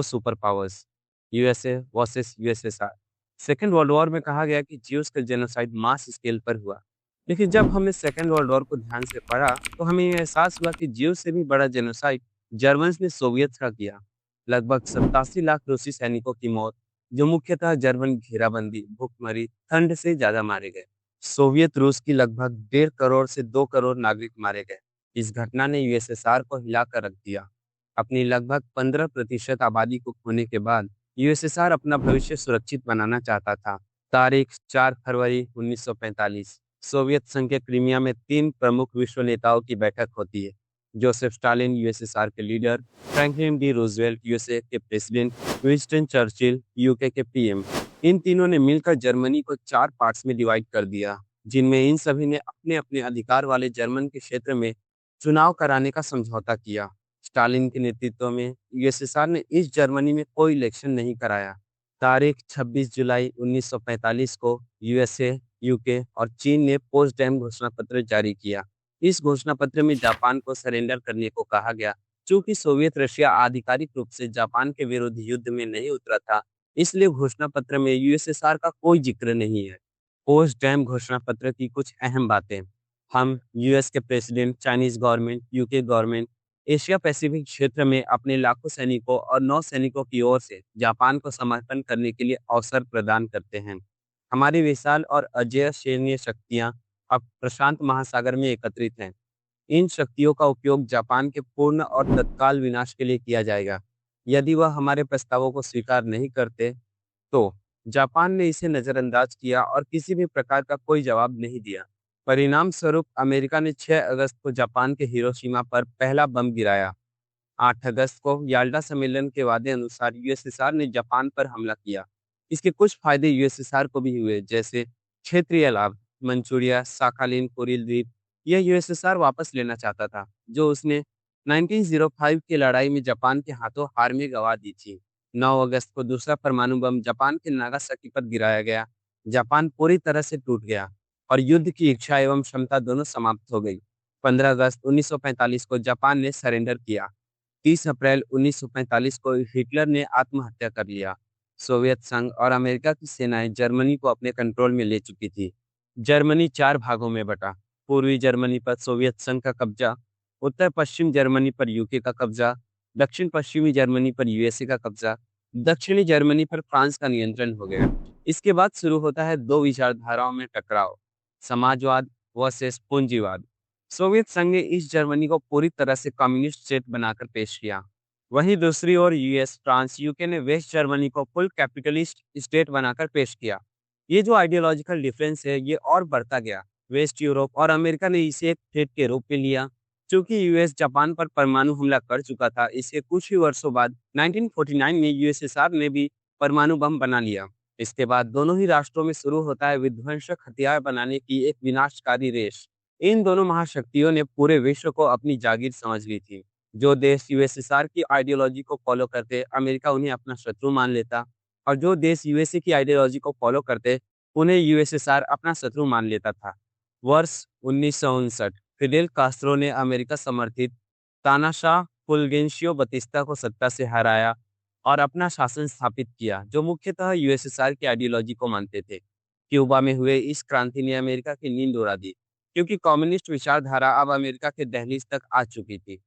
Super powers USA versus USSR. Second world war में कहा गया कि ज्यूस का जेनोसाइड मास स्केल पर हुआ। लेकिन जब हमने सेकेंड वर्ल्ड वॉर को ध्यान से पढ़ा तो हमें यह एहसास हुआ कि ज्यूस से भी बड़ा जेनोसाइड जर्मन्स ने सोवियत का किया। लगभग 87 लाख रूसी सैनिकों की मौत, जो मुख्यतः जर्मन घेराबंदी, भूखमरी, ठंड से ज्यादा मारे गए। सोवियत रूस की लगभग 1.5 करोड़ से 2 करोड़ नागरिक मारे गए। इस घटना ने यूएसएसआर को हिलाकर रख दिया। अपनी लगभग 15% आबादी को खोने के बाद यूएसएसआर अपना भविष्य सुरक्षित बनाना चाहता था। तारीख 4 फरवरी 1945। सोवियत संघ के क्रीमिया में 3 प्रमुख विश्व नेताओं की बैठक होती है। जोसेफ स्टालिन यूएसएसआर के leader, Franklin D Roosevelt USA के प्रेसिडेंट, विंस्टन चर्चिल यूके के पीएम। इन तीनों ने मिलकर जर्मनी को 4 पार्ट्स में डिवाइड कर दिया, जिनमें इन सभी ने अपने अपने अधिकार वाले जर्मन के क्षेत्र में चुनाव कराने का समझौता किया। स्टालिन के नेतृत्व में यूएसएसआर ने ईस्ट जर्मनी में कोई इलेक्शन नहीं कराया। तारीख 26 जुलाई 1945 को यूएसए, यूके और चीन ने पोस्टडैम घोषणा पत्र जारी किया। इस घोषणा पत्र में जापान को सरेंडर करने को कहा गया। चूंकि सोवियत रशिया आधिकारिक रूप से जापान के विरुद्ध युद्ध में नहीं उतरा था, इसलिए घोषणा पत्र में यूएसएसआर का कोई जिक्र नहीं है। पोस्टडैम घोषणा पत्र की कुछ अहम बातें। हम यूएस के president, Chinese government, UK government Asia Pacific क्षेत्र में अपने लाखों सैनिकों और नौसैनिकों की ओर से जापान को समर्पण करने के लिए अवसर प्रदान करते हैं। हमारी विशाल और अजेय सैन्य शक्तियां अब प्रशांत महासागर में एकत्रित हैं। इन शक्तियों का उपयोग जापान के पूर्ण और तत्काल विनाश के लिए किया जाएगा। यदि वह हमारे प्रस्तावों को स्वीकार नहीं करते, तो जापान ने इसे नजरअंदाज किया और किसी भी प्रकार का कोई जवाब नहीं दिया। परिणाम स्वरूप अमेरिका ने 6 अगस्त को जापान के हिरोशिमा पर पहला बम गिराया। 8 अगस्त को याल्टा सम्मेलन के वादे अनुसार यूएसएसआर ने जापान पर हमला किया। इसके कुछ फायदे यूएसएसआर को भी हुए, जैसे क्षेत्रीय लाभ, मंचूरिया, साखालिन, कुरिल द्वीप। यह यूएसएसआर वापस लेना चाहता था, जो उसने 1905 की लड़ाई में जापान के हाथों हार में गंवा दी थी। 9 अगस्त को दूसरा परमाणु बम जापान के नागासाकी पर गिराया गया। जापान पूरी तरह से टूट गया और युद्ध की इच्छा एवं क्षमता दोनों समाप्त हो गई। 15 अगस्त 1945 को जापान ने सरेंडर किया। 30 अप्रैल 1945 को हिटलर ने आत्महत्या कर लिया। सोवियत संघ और अमेरिका की सेनाएं जर्मनी को अपने कंट्रोल में ले चुकी थी। जर्मनी 4 भागों में बटा। पूर्वी जर्मनी पर सोवियत संघ का कब्जा, उत्तर पश्चिम जर्मनी पर यूके का कब्जा, दक्षिण पश्चिमी जर्मनी पर यूएसए का कब्जा, दक्षिणी जर्मनी पर फ्रांस का नियंत्रण हो गया। इसके बाद शुरू होता है दो विचारधाराओं में टकराव, समाजवाद वर्सेस पूंजीवाद। सोवियत संघ ने ईस्ट जर्मनी को पूरी तरह से कम्युनिस्ट स्टेट बनाकर पेश किया। वहीं दूसरी ओर यूएस, फ्रांस, यूके ने वेस्ट जर्मनी को फुल कैपिटलिस्ट स्टेट बनाकर पेश किया। ये जो आइडियोलॉजिकल डिफरेंस है, ये और बढ़ता गया। वेस्ट यूरोप और अमेरिका ने इसे एक थ्रेट के रूप में लिया। चूंकि यूएस जापान पर परमाणु हमला कर चुका था, इसके कुछ ही वर्षों बाद 1949 में यूएसएसआर ने भी परमाणु बम बना लिया। इसके बाद दोनों ही राष्ट्रों में शुरू होता है विध्वंसक हथियार बनाने की एक विनाशकारी रेस। इन दोनों महाशक्तियों ने पूरे विश्व को अपनी जागीर समझ ली थी। जो देश यूएसएसआर की आइडियोलॉजी को फॉलो करते, अमेरिका उन्हें अपना शत्रु मान लेता, और जो देश यूएसए की आइडियोलॉजी को फॉलो करते, उन्हें यूएसएसआर अपना शत्रु मान लेता था। वर्ष 1959, फिडेल कास्त्रो ने अमेरिका समर्थित तानाशाह फुल्गेंशियो बतिस्ता को सत्ता से हराया और अपना शासन स्थापित किया, जो मुख्यतः यूएसएसआर की आइडियोलॉजी को मानते थे। क्यूबा में हुए इस क्रांति ने अमेरिका की नींद उड़ा दी, क्योंकि कम्युनिस्ट विचारधारा अब अमेरिका के दहलीज तक आ चुकी थी।